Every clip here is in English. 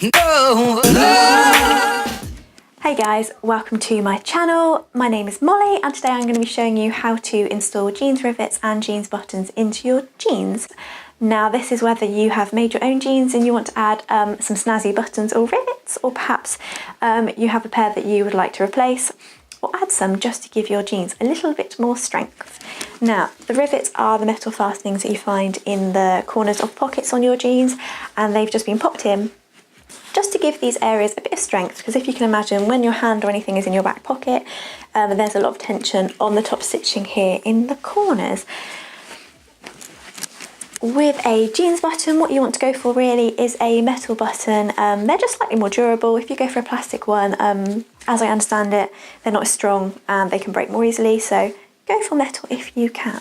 Hey guys, welcome to my channel. My name is Molly and today I'm going to be showing you how to install jeans rivets and jeans buttons into your jeans. Now this is whether you have made your own jeans and you want to add some snazzy buttons or rivets, or perhaps you have a pair that you would like to replace or add some just to give your jeans a little bit more strength. Now the rivets are the metal fastenings that you find in the corners of pockets on your jeans, and they've just been popped in just to give these areas a bit of strength, because if you can imagine when your hand or anything is in your back pocket, there's a lot of tension on the top stitching here in the corners. With a jeans button, what you want to go for really is a metal button. They're just slightly more durable. If you go for a plastic one, as I understand it, they're not as strong and they can break more easily, so go for metal if you can.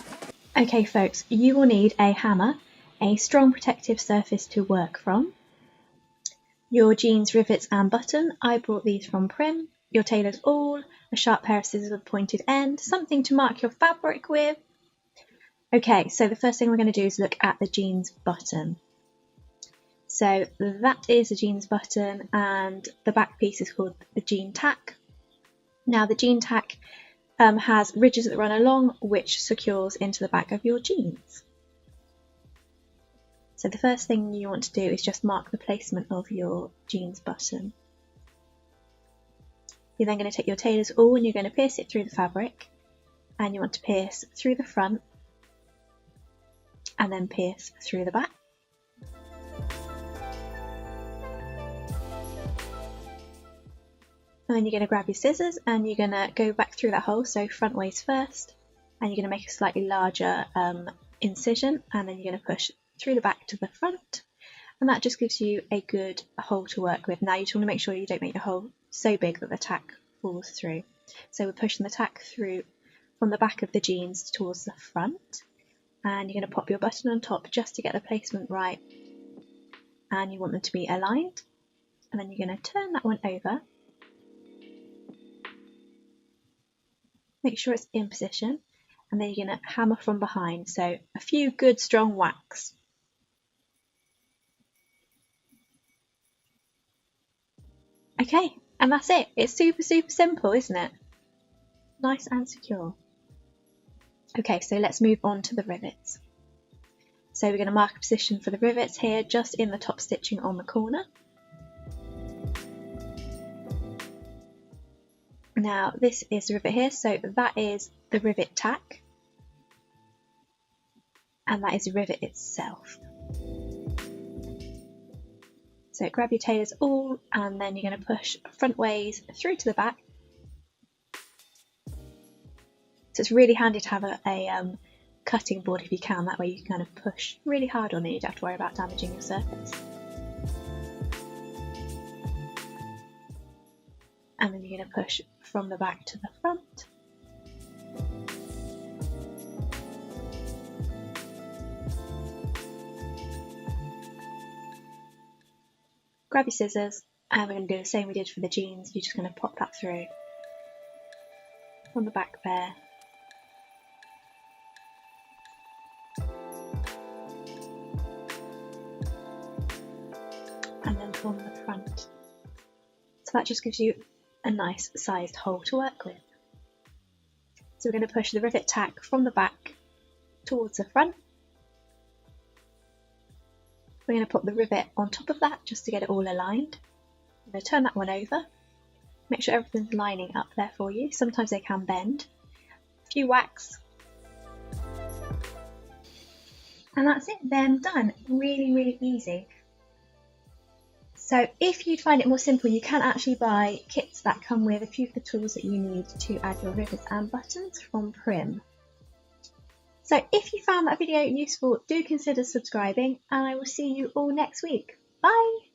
Okay folks, you will need a hammer, a strong protective surface to work from, your jeans rivets and button. I brought these from PRYM, your tailor's awl, a sharp pair of scissors with a pointed end, something to mark your fabric with. Okay, so the first thing we're going to do is look at the jeans button. So that is the jeans button, and the back piece is called the jean tack. Now the jean tack has ridges that run along, which secures into the back of your jeans. So the first thing you want to do is just mark the placement of your jeans button. You're then going to take your tailor's awl and you're going to pierce it through the fabric, and you want to pierce through the front and then pierce through the back. And then you're going to grab your scissors and you're going to go back through that hole, so front ways first, and you're going to make a slightly larger incision, and then you're going to push through the back to the front, and that just gives you a good hole to work with. Now you just want to make sure you don't make the hole so big that the tack falls through. So we're pushing the tack through from the back of the jeans towards the front, and you're going to pop your button on top just to get the placement right, and you want them to be aligned, and then you're going to turn that one over, make sure it's in position, and then you're going to hammer from behind, so a few good strong whacks. Okay, and that's it. It's super simple, isn't it? Nice and secure. Okay, so let's move on to the rivets. So we're going to mark a position for the rivets here, just in the top stitching on the corner. Now this is the rivet here, so that is the rivet tack, and that is the rivet itself. So grab your tailor's awl and then you're going to push front ways through to the back. So it's really handy to have a cutting board if you can, that way you can kind of push really hard on it, you don't have to worry about damaging your surface. And then you're going to push from the back to the front. Grab your scissors, and we're going to do the same we did for the jeans. You're just going to pop that through on the back there. And then from the front. So that just gives you a nice sized hole to work with. So we're going to push the rivet tack from the back towards the front. We're going to put the rivet on top of that just to get it all aligned. I'm going to turn that one over. Make sure everything's lining up there for you. Sometimes they can bend. A few whacks. And that's it, then done. Really easy. So if you'd find it more simple, you can actually buy kits that come with a few of the tools that you need to add your rivets and buttons from PRYM. So if you found that video useful, do consider subscribing, and I will see you all next week. Bye!